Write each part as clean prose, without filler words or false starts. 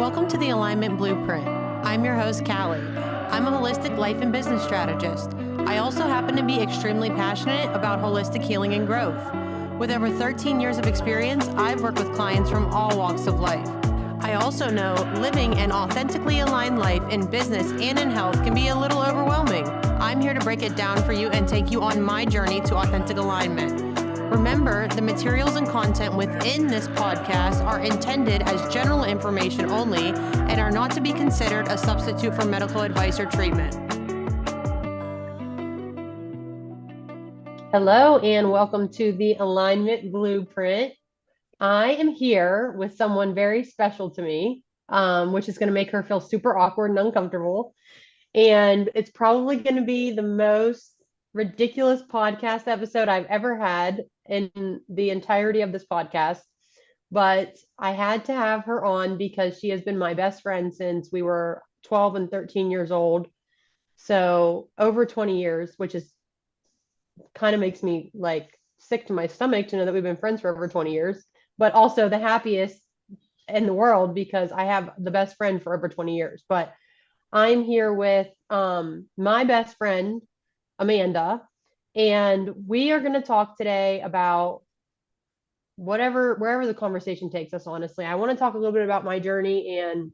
Welcome to the Alignment Blueprint. I'm your host, Callie. I'm a holistic life and business strategist. I also happen to be extremely passionate about holistic healing and growth. With over 13 years of experience, I've worked with clients from all walks of life. I also know living an authentically aligned life in business and in health can be a little overwhelming. I'm here to break it down for you and take you on my journey to authentic alignment. Remember, the materials and content within this podcast are intended as general information only and are not to be considered a substitute for medical advice or treatment. Hello, and welcome to the Alignment Blueprint. I am here with someone very special to me, which is going to make her feel super awkward and uncomfortable. And it's probably going to be the most ridiculous podcast episode I've ever had in the entirety of this podcast. But I had to have her on because she has been my best friend since we were 12 and 13 years old. So over 20 years, which is kind of makes me like sick to my stomach to know that we've been friends for over 20 years, but also the happiest in the world because I have the best friend for over 20 years. But I'm here with my best friend, Amanda, and we are going to talk today about wherever the conversation takes us, honestly. I want to talk a little bit about my journey and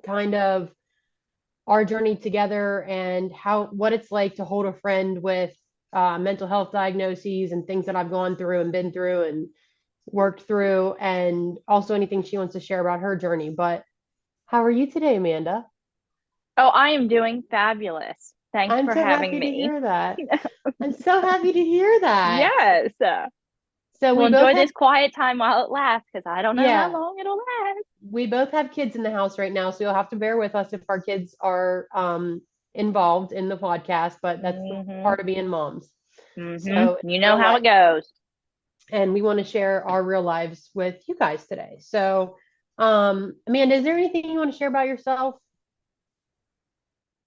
kind of our journey together and what it's like to hold a friend with mental health diagnoses and things that I've gone through and been through and worked through, and also anything she wants to share about her journey. But how are you today, Amanda? Oh, I am doing fabulous. Thanks I'm for so having happy to me. hear that. I'm so happy to hear that. Yes. So We'll we both enjoy have, this quiet time while it lasts because I don't know how yeah, long it'll last. we both have kids in the house right now, so you'll have to bear with us if our kids are involved in the podcast, but that's part of being moms. So You know how it goes. And we want to share our real lives with you guys today. So, Amanda, is there anything you want to share about yourself?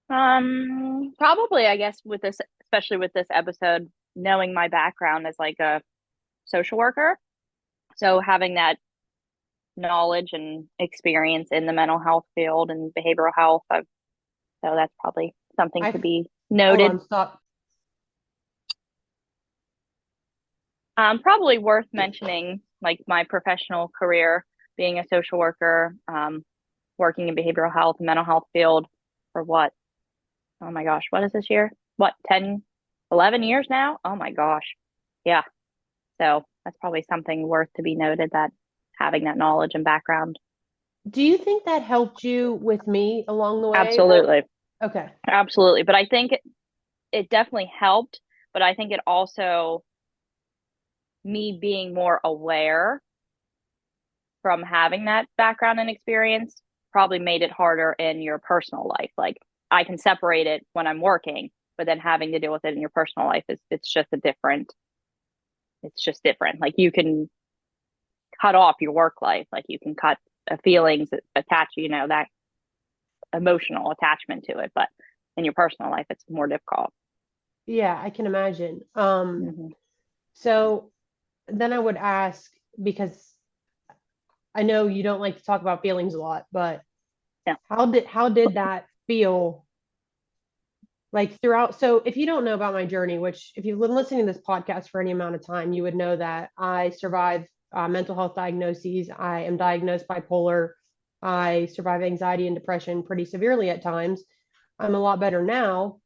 Probably, I guess, with this, especially with this episode, knowing my background as like a social worker. So having that knowledge and experience in the mental health field and behavioral health, so that's probably something to be noted. Hold on, stop. Probably worth mentioning, like my professional career, being a social worker, working in behavioral health and mental health field for what? Oh my gosh, what is this year? What, 10, 11 years now? Oh my gosh. Yeah. So that's probably something worth to be noted, that having that knowledge and background. Do you think that helped you with me along the way? Absolutely. Okay. Absolutely. But I think it definitely helped, but I think it also, me being more aware from having that background and experience, probably made it harder in your personal life. Like I can separate it when I'm working, but then having to deal with it in your personal life it's just different. Like you can cut off your work life, like you can cut feelings attached, that emotional attachment to it, but in your personal life it's more difficult. Yeah, I can imagine. So then I would ask, because I know you don't like to talk about feelings a lot, but yeah. How did that feel like throughout? So if you don't know about my journey, which if you've been listening to this podcast for any amount of time, you would know that I survived mental health diagnoses. I am diagnosed bipolar. I survive anxiety and depression pretty severely at times. I'm a lot better now,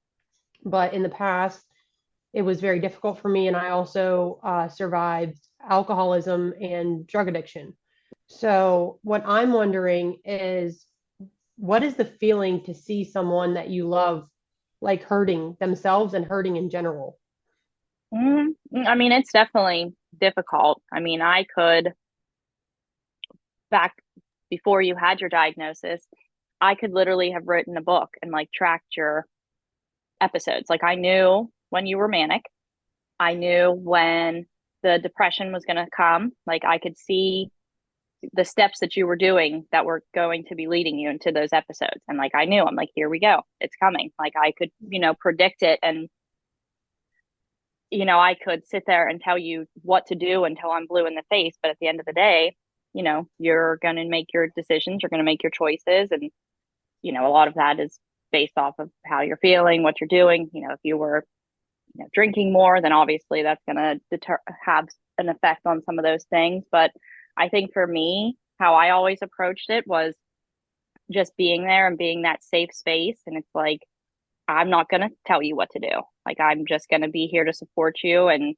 but in the past, it was very difficult for me. And I also survived alcoholism and drug addiction. So what I'm wondering is, what is the feeling to see someone that you love like hurting themselves and hurting in general? I mean, it's definitely difficult. I mean, I could, back before you had your diagnosis, I could literally have written a book and like tracked your episodes. Like I knew when you were manic, I knew when the depression was going to come. Like I could see the steps that you were doing that were going to be leading you into those episodes. And like I knew, I'm like, here we go, it's coming. Like I could, predict it, and I could sit there and tell you what to do until I'm blue in the face, but at the end of the day, you're going to make your decisions, you're going to make your choices. And, a lot of that is based off of how you're feeling, what you're doing. If you were, drinking more, then obviously that's going to have an effect on some of those things. But I think for me, how I always approached it was just being there and being that safe space. And it's like, I'm not going to tell you what to do. Like, I'm just going to be here to support you. And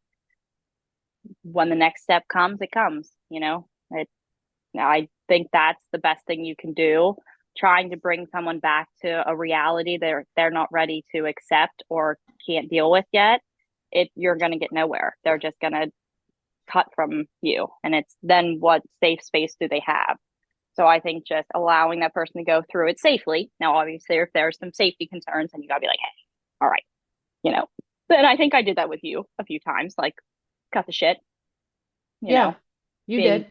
when the next step comes, it comes, I think that's the best thing you can do. Trying to bring someone back to a reality they're not ready to accept or can't deal with yet, you're going to get nowhere. They're just going to cut from you. And it's then, what safe space do they have? So I think just allowing that person to go through it safely. Now, obviously, if there's some safety concerns, then you got to be like, hey, all right, you know. But I think I did that with you a few times, like cut the shit, Yeah, you being did.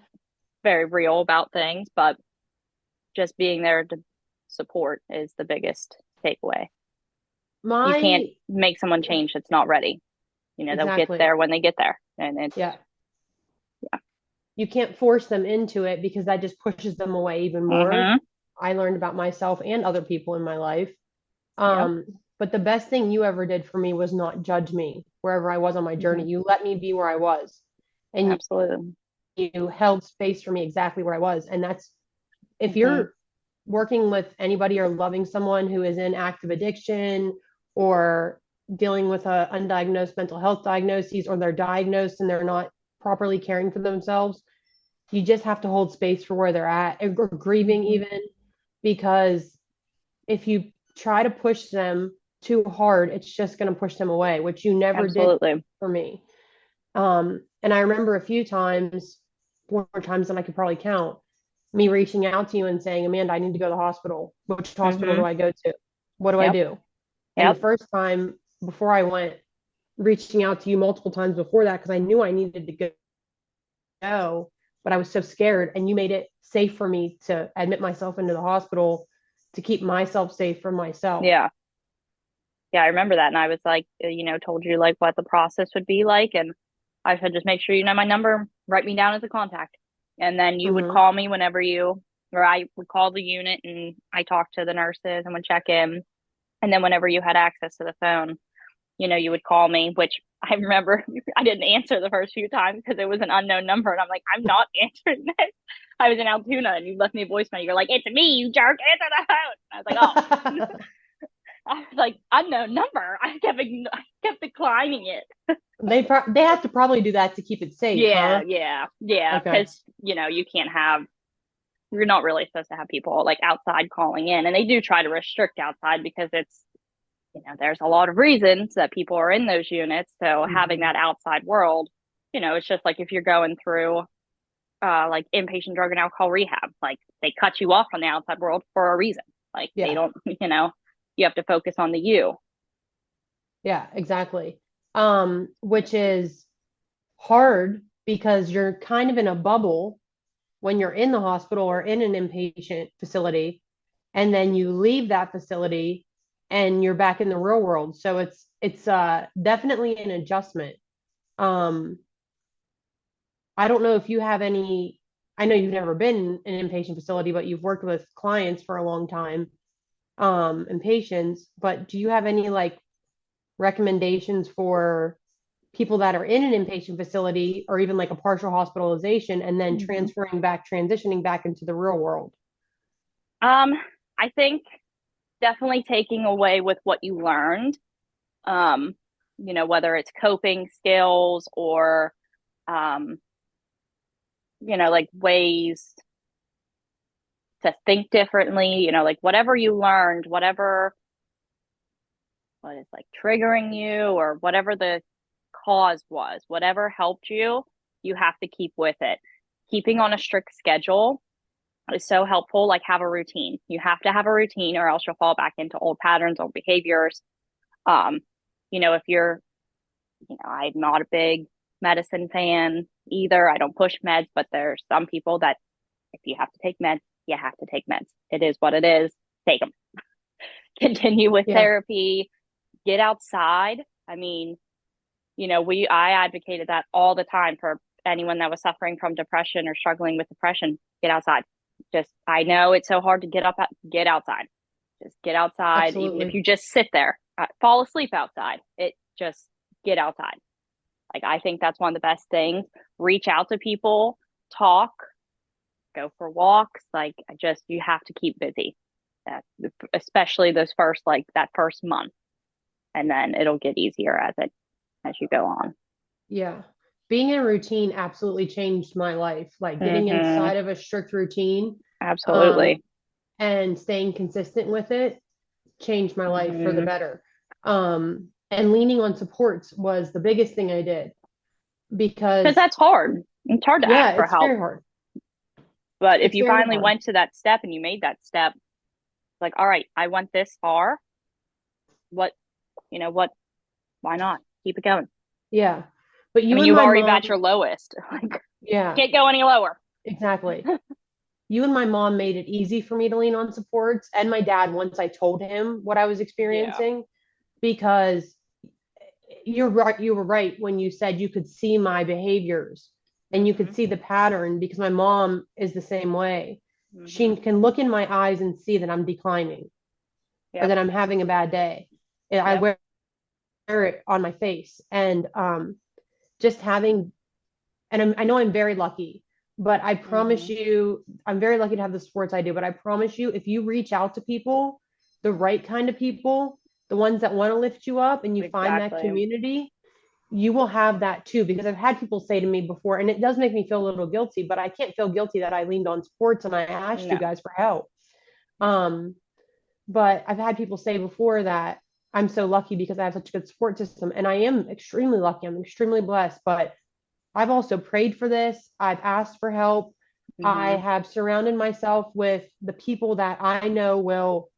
very real about things, but just being there to support is the biggest takeaway. You can't My make someone change that's not ready. They'll get exactly. there when they get there. And it's, Yeah. yeah. You can't force them into it because that just pushes them away even more. Mm-hmm. I learned about myself and other people in my life. Yep. But the best thing you ever did for me was not judge me wherever I was on my Mm-hmm. journey. You let me be where I was, and Absolutely. you held space for me exactly where I was. And that's, if Mm-hmm. you're working with anybody or loving someone who is in active addiction or dealing with a undiagnosed mental health diagnoses, or they're diagnosed and they're not properly caring for themselves, you just have to hold space for where they're at, or grieving Mm-hmm. even, because if you try to push them too hard, it's just going to push them away, which you never did Absolutely. for me. And I remember a few times, more times than I could probably count, me reaching out to you and saying, Amanda, I need to go to the hospital. Which hospital Mm-hmm. do I go to? What do I Yep. do? And the Yep. first time before I went, reaching out to you multiple times before that, because I knew I needed to go, but I was so scared. And you made it safe for me to admit myself into the hospital to keep myself safe from myself. Yeah. Yeah. I remember that. And I was like, told you like what the process would be like. And I said, just make sure you know my number, write me down as a contact. And then you would Mm-hmm. call me or I would call the unit and I talked to the nurses and would check in. And then whenever you had access to the phone, you would call me, which I remember I didn't answer the first few times because it was an unknown number. And I'm like, I'm not answering this. I was in Altoona and you left me a voicemail. You're like, it's me, you jerk, answer the phone. And I was like, oh, I was like, unknown number. I kept declining it. They have to probably do that to keep it safe, Yeah, huh? yeah, yeah. Okay. Because, you can't have, you're not really supposed to have people like outside calling in. And they do try to restrict outside because it's, there's a lot of reasons that people are in those units. So having Mm-hmm. that outside world, it's just like if you're going through like inpatient drug and alcohol rehab, like they cut you off from the outside world for a reason. Like they Yeah. don't, you have to focus on the you. Yeah, exactly. Which is hard because you're kind of in a bubble when you're in the hospital or in an inpatient facility, and then you leave that facility and you're back in the real world. So it's definitely an adjustment. Um, I don't know if you have any, I know you've never been in an inpatient facility, but you've worked with clients for a long time, and patients, but do you have any like recommendations for people that are in an inpatient facility or even like a partial hospitalization and then Mm-hmm. transitioning back into the real world? Um, I think definitely taking away with what you learned, um, whether it's coping skills or, um, like ways to think differently, like whatever you learned, what is like triggering you or whatever the cause was, whatever helped you, you have to keep with it. Keeping on a strict schedule is so helpful. Like have a routine. You have to have a routine or else you'll fall back into old patterns, old behaviors. Um, if you're, I'm not a big medicine fan either. I don't push meds, but there's some people that if you have to take meds, you have to take meds. It is what it is. Take them. Continue with Yeah. therapy. Get outside. I mean, I advocated that all the time for anyone that was suffering from depression or struggling with depression, get outside. Just, I know it's so hard to get outside. Just get outside. Even if Absolutely. you just sit there, fall asleep outside, it just get outside. Like, I think that's one of the best things. Reach out to people, talk, go for walks. Like, you have to keep busy, uh, especially those first, like that first month. And then it'll get easier as you go on. Yeah. Being in a routine absolutely changed my life. Like getting Mm-hmm. inside of a strict routine, um, Absolutely. and staying consistent with it changed my life for the Mm-hmm. better. And leaning on supports was the biggest thing I did Because because that's hard. It's hard to yeah, ask for it's help. very hard. But if It's you very finally hard. went to that step and you made that step, like, all right, I went this far. What, what, why not? Keep it going. Yeah. But I you mean, and you've my already mom, got your lowest. Like, yeah, can't go any lower. exactly. You and my mom made it easy for me to lean on supports, and my dad once I told him what I was Yeah. experiencing, because you're right, you were right when you said you could see my behaviors and you Mm-hmm. could see the pattern because my mom is the same way. Mm-hmm. She can look in my eyes and see that I'm declining or Yep. that I'm having a bad day. And I Yep. wear it on my face. And just having, and I know I'm very lucky, but I promise Mm-hmm. you, I'm very lucky to have the sports I do. But I promise you, if you reach out to people, the right kind of people, the ones that want to lift you up and you find that Exactly. community, you will have that too. Because I've had people say to me before, and it does make me feel a little guilty, but I can't feel guilty that I leaned on sports and I asked you No. guys for help. Um, but I've had people say before that I'm so lucky because I have such a good support system. And I am extremely lucky. I'm extremely blessed. But I've also prayed for this. I've asked for help. I Mm-hmm. have surrounded myself with the people that I know will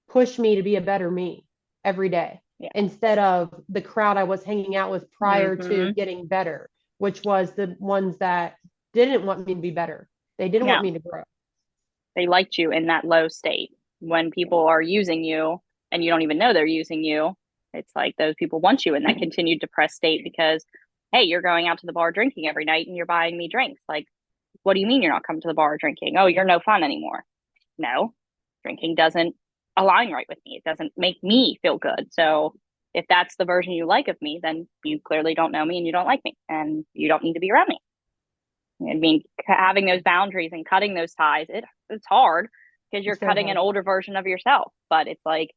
push me to be a better me every day Yeah. instead of the crowd I was hanging out with prior to Mm-hmm. getting better, which was the ones that didn't want me to be better. They didn't want Yeah. me to grow. They liked you in that low state. When people are using you and you don't even know they're using you, it's like those people want you in that continued depressed state because, hey, you're going out to the bar drinking every night and you're buying me drinks. Like, what do you mean you're not coming to the bar drinking? Oh, you're no fun anymore. No, drinking doesn't align right with me. It doesn't make me feel good. So if that's the version you like of me, then you clearly don't know me and you don't like me and you don't need to be around me. I mean, having those boundaries and cutting those ties, it's hard because you're It's very cutting an hard. older version of yourself. But it's like,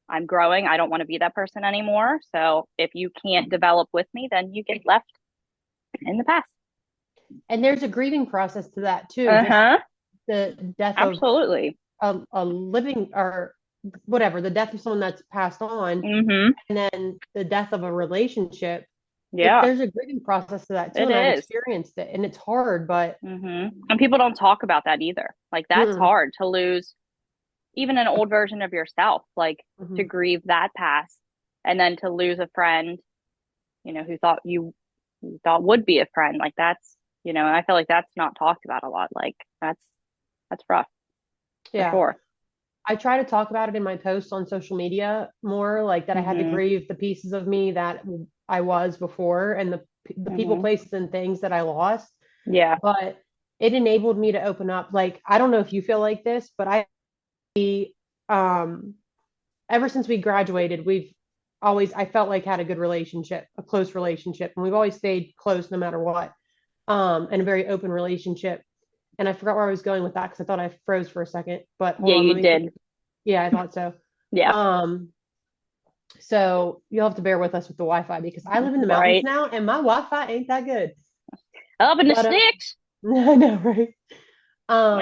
I'm growing. I don't want to be that person anymore. So if you can't develop with me, then you get left in the past. And there's a grieving process to that too. Uh Just huh. the death of Absolutely. a living or whatever, the death of someone that's passed on, Mm hmm. and then the death of a relationship. Yeah, There's a grieving process to that too, it and I've is. experienced it, and it's hard, but Mm hmm. And people don't talk about that either. Like, that's mm, hard to lose even an old version of yourself, like to mhm. grieve that past and then to lose a friend, who thought you thought would be a friend. Like, that's, and I feel like that's not talked about a lot. Like, that's rough for Yeah. sure. I try to talk about it in my posts on social media more, like that I had to Mm-hmm. grieve the pieces of me that I was before and the people, Mm-hmm. places, and things that I lost. Yeah. But it enabled me to open up. Like, I don't know if you feel like this, but um, ever since we graduated, we've always, I felt like had a good relationship, a close relationship, and we've always stayed close no matter what. And a very open relationship. And I forgot where I was going with that because I thought I froze for a second. But hold Yeah, on, let you me. did. Yeah, I thought so. Yeah. Um, so you'll have to bear with us with the Wi-Fi because I live in the mountains Right. now and my Wi-Fi ain't that good. Up in the But sticks. I know, right? We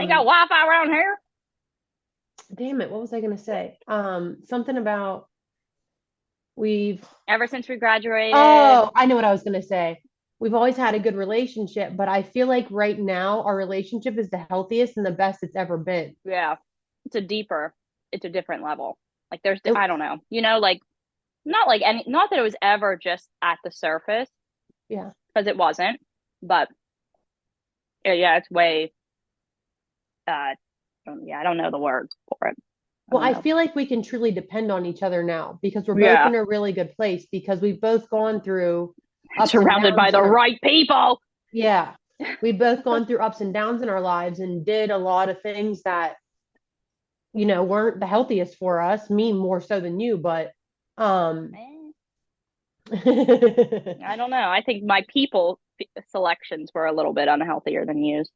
ain't got Um, Wi-Fi around here. damn it, what was I gonna say? Something about we've. Ever since we graduated. Oh, I know what I was gonna say. We've always had a good relationship, but I feel like right now our relationship is the healthiest and the best it's ever been. Yeah. It's a different level. Like, It, I don't know, like, not that it was ever just at the surface, yeah. because it wasn't, but yeah, it's way, yeah, I don't know the words for it. I Well, don't I know. feel like we can truly depend on each other now because we're both Yeah. in a really good place because we've both gone through ups and Surrounded by downs the in our. right people. Yeah. We've both gone through ups and downs in our lives and did a lot of things that, weren't the healthiest for us, me more so than you, but Eh, yeah. I don't know. I think my people selections were a little bit unhealthier than yous.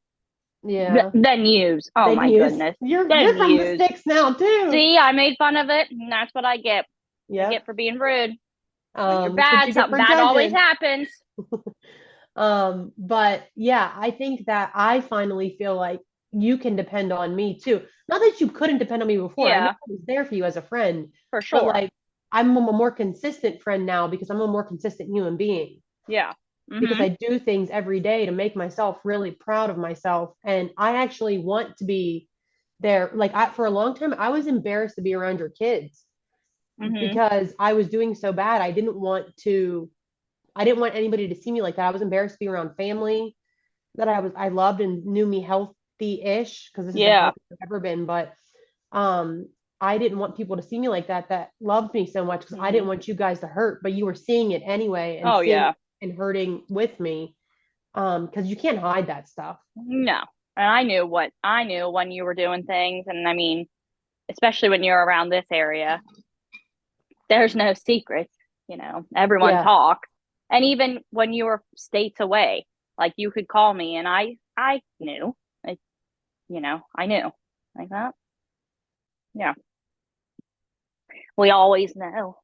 Than yous. Oh Then my use. goodness. You're Than from the yous. sticks now too. See, I made fun of it, and that's what I get. I Yep. get for being rude. When you're That's what bad, you get something for bad always judging. happens. But yeah, I think that I finally feel like you can depend on me too. Not that you couldn't depend on me before. I know Yeah, I was there for you as a friend, for but sure. like I'm a more consistent friend now because I'm a more consistent human being. Yeah. Because Mm-hmm. I do things every day to make myself really proud of myself. And I actually want to be there. Like for a long time, I was embarrassed to be around your kids Mm-hmm. because I was doing so bad. I didn't want anybody to see me like that. I was embarrassed to be around family that I loved and knew me healthy-ish because this is the Yeah. healthiest I've ever been. But um I didn't want people to see me like that loved me so much because I Mm-hmm. didn't want you guys to hurt, but you were seeing it anyway and Oh seeing yeah. it and hurting with me. Because you can't hide that stuff. No. And I knew when you were doing things, and I mean, especially when you're around this area, there's no secrets, everyone Yeah. talks. And even when you were states away, like you could call me and I knew. I, I knew. Like that. Yeah. We always know.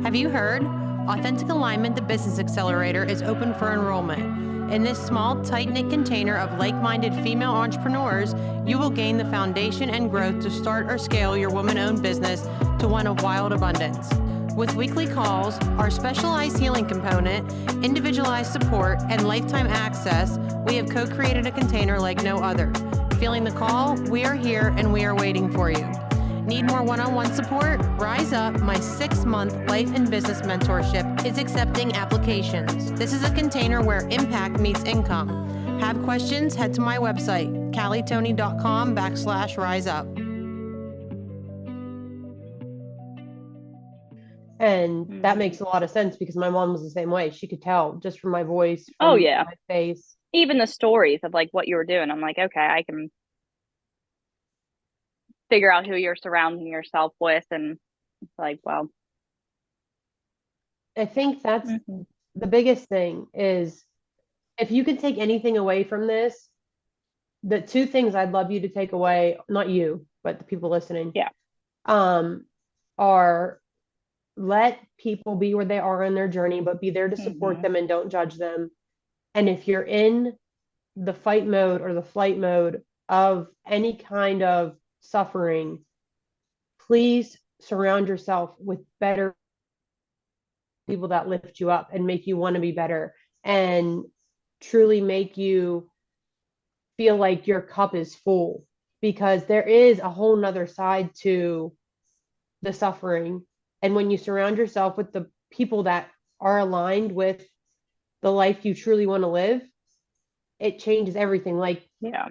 Have you heard? Authentic Alignment, the Business Accelerator, is open for enrollment. In this small, tight knit container of like minded female entrepreneurs, you will gain the foundation and growth to start or scale your woman owned business to one of wild abundance. With weekly calls, our specialized healing component, individualized support, and lifetime access, we have co created a container like no other. Feeling the call? We are here and we are waiting for you. Need more one-on-one support? Rise Up, my 6-month life and business mentorship, is accepting applications. This is a container where impact meets income. Have questions? Head to my website, callitony.com/riseup. And that Mm-hmm. makes a lot of sense because my mom was the same way. She could tell just from my voice, Oh from yeah. my face. Even the stories of like what you were doing, I'm like, okay, I can figure out who you're surrounding yourself with, and it's like, well, I think that's mm-hmm. the biggest thing is if you can take anything away from this, the two things I'd love you to take away, not you, but the people listening, Yeah. um, are let people be where they are in their journey, but be there to support Mm-hmm. them and don't judge them. And if you're in the fight mode or the flight mode of any kind of suffering, please surround yourself with better people that lift you up and make you want to be better and truly make you feel like your cup is full because there is a whole nother side to the suffering. And when you surround yourself with the people that are aligned with the life you truly want to live, it changes everything. Like Yeah.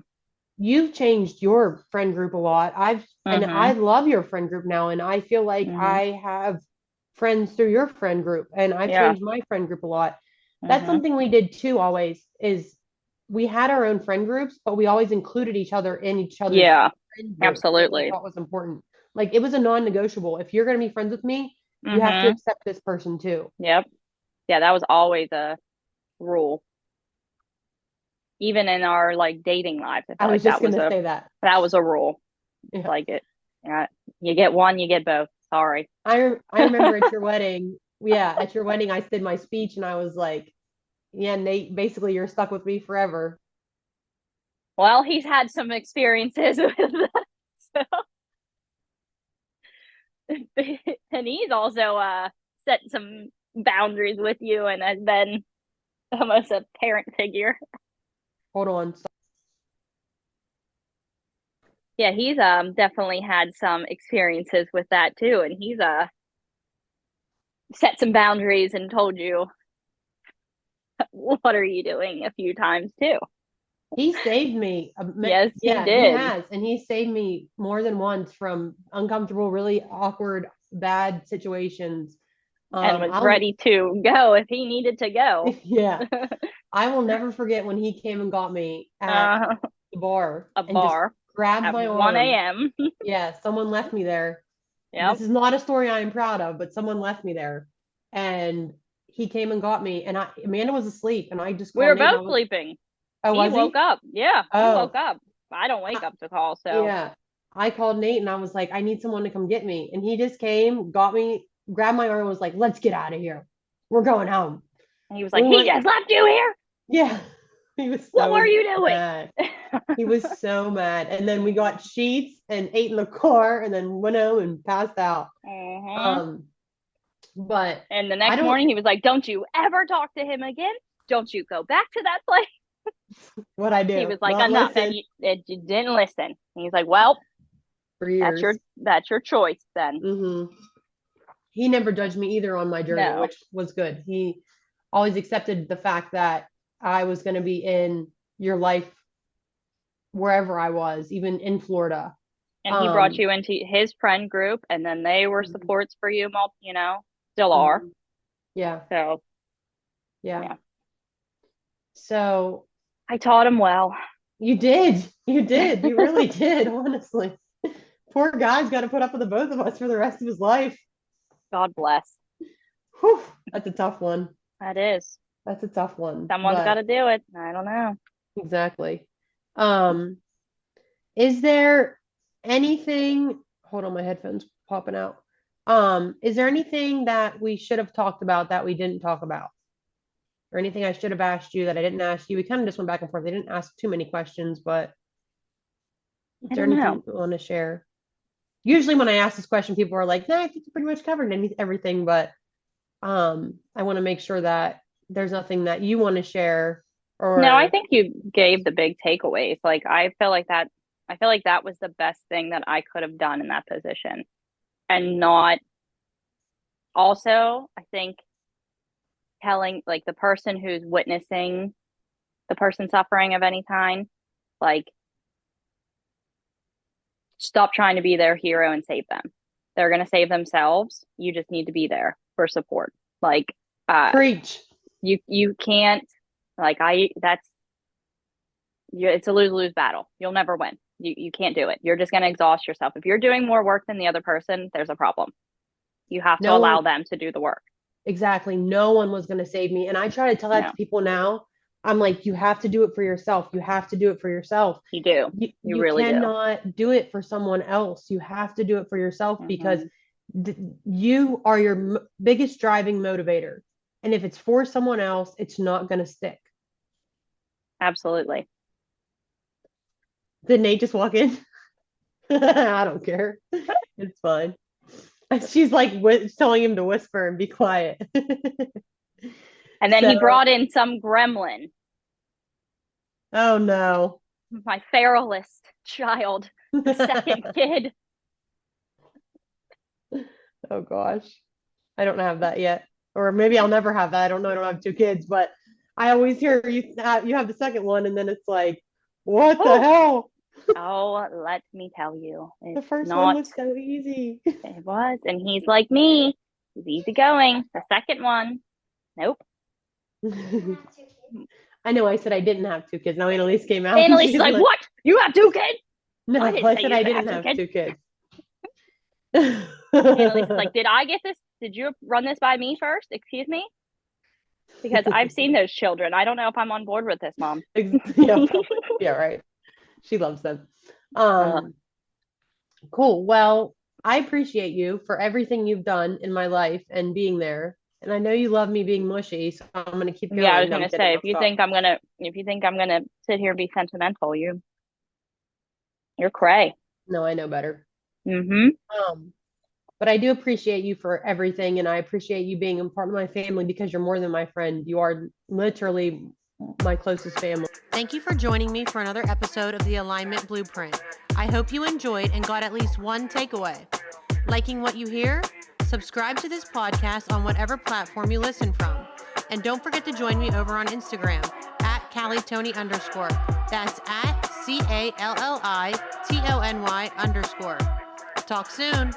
you've changed your friend group a lot. And Mm-hmm. I love your friend group now. And I feel like Mm-hmm. I have friends through your friend group and I've Yeah. changed my friend group a lot. That's Mm-hmm. something we did too, always is we had our own friend groups, but we always included each other in each other's Yeah. friend group that we Absolutely. thought was important. Like it was a non-negotiable. If you're going to be friends with me, you have to Mm-hmm. accept this person too. Yep. Yeah, that was always a rule. Even in our like dating lives, I I feel was like just going to say that. that was a rule. Yeah. Like it. Yeah. You get one, you get both. Sorry. I remember at your wedding, yeah, at your wedding, I did my speech and I was like, yeah, Nate, basically you're stuck with me forever. Well, he's had some experiences with that. So. And he's also set some boundaries with you and has been almost a parent figure. Hold on. Yeah, he's definitely had some experiences with that too, and he's set some boundaries and told you what are you doing a few times too. He saved me. Yes, he Yeah, he did, has. And he saved me more than once from uncomfortable, really awkward, bad situations. and was I'll, ready to go if he needed to go. yeah. I will never forget when he came and got me at Uh, the bar a and just bar grabbed at my 1 arm. a.m. Yeah, someone left me there. Yep. This is not a story I am proud of, but someone left me there. And he came and got me, and Amanda was asleep, and I just We called were Nate. And both sleeping. Oh, He was woke up. Yeah, he Oh, woke up. I don't wake up to call, so yeah. I called Nate and I was like, I need someone to come get me. And he just came, got me, grabbed my arm, and was like, let's get out of here. We're going home. and he was And like, we he went, just left you here. yeah. He was What so were you doing? mad. He was so mad. And then we got sheets and ate in the car and then went home and passed out. But And the I next don't, morning he was like, don't you ever talk to him again. Don't you go back to that place. what I do. He was like, Not enough. listen And you didn't listen. And he's like, well, for years. that's your choice then. Mm-hmm. He never judged me either on my journey, No. which was good. He always accepted the fact that I was going to be in your life wherever I was, even in Florida. And he brought you into his friend group, and then they were supports for you, still are. Yeah. So, yeah. So I taught him well. You did. You really did, honestly. Poor guy's got to put up with the both of us for the rest of his life. God bless. Whew, that's a tough one. That is. That's a tough one. Someone's got to do it. I don't know. Exactly. Is there anything, hold on, my headphones popping out. Is there anything that we should have talked about that we didn't talk about? Or anything I should have asked you that I didn't ask you? We kind of just went back and forth. They didn't ask too many questions, but is there anything you want to share? Usually when I ask this question, people are like, nah, I think you pretty much covered everything, but I want to make sure that there's nothing that you want to share. Or no, I think you gave the big takeaways. Like I feel like that was the best thing that I could have done in that position. And not also, I think telling like the person who's witnessing the person suffering of any kind, like stop trying to be their hero and save them. They're going to save themselves. You just need to be there for support. Like, preach. You can't, like, it's a lose-lose battle. You'll never win. You can't do it. You're just going to exhaust yourself. If you're doing more work than the other person, there's a problem. You have to allow them to do the work. Exactly. No one was going to save me. And I try to tell that to people now. I'm like, you have to do it for yourself. You have to do it for yourself. You do. You really cannot do it for someone else. You have to do it for yourself because you are your biggest driving motivator. And if it's for someone else, it's not going to stick. Absolutely. Did Nate just walk in? I don't care. It's fine. She's like telling him to whisper and be quiet. And then he brought in some gremlin. Oh no. My feralist child, the second kid. Oh gosh. I don't have that yet. Or maybe I'll never have that. I don't know. I don't have two kids, but I always hear you have the second one and then it's like, what the hell? Oh, let me tell you. The first one was so easy. It was. And he's like me. He's easygoing. The second one, nope. I know I said I didn't have two kids. Now Annalise came out. Annalise like, what? You have two kids? No, I said I didn't have two kids. Annalise is like, did I get this? Did you run this by me first? Excuse me? Because I've seen those children. I don't know if I'm on board with this, Mom. Yeah, right. She loves them. Cool. Well, I appreciate you for everything you've done in my life and being there. And I know you love me being mushy, so I'm gonna keep going. Yeah, I was gonna say, if you think I'm gonna sit here and be sentimental, you're cray. No, I know better. Mm-hmm. But I do appreciate you for everything, and I appreciate you being a part of my family because you're more than my friend. You are literally my closest family. Thank you for joining me for another episode of the Alignment Blueprint. I hope you enjoyed and got at least one takeaway. Liking what you hear? Subscribe to this podcast on whatever platform you listen from. And don't forget to join me over on Instagram at CallieTony_. That's at CALLITONY_. Talk soon.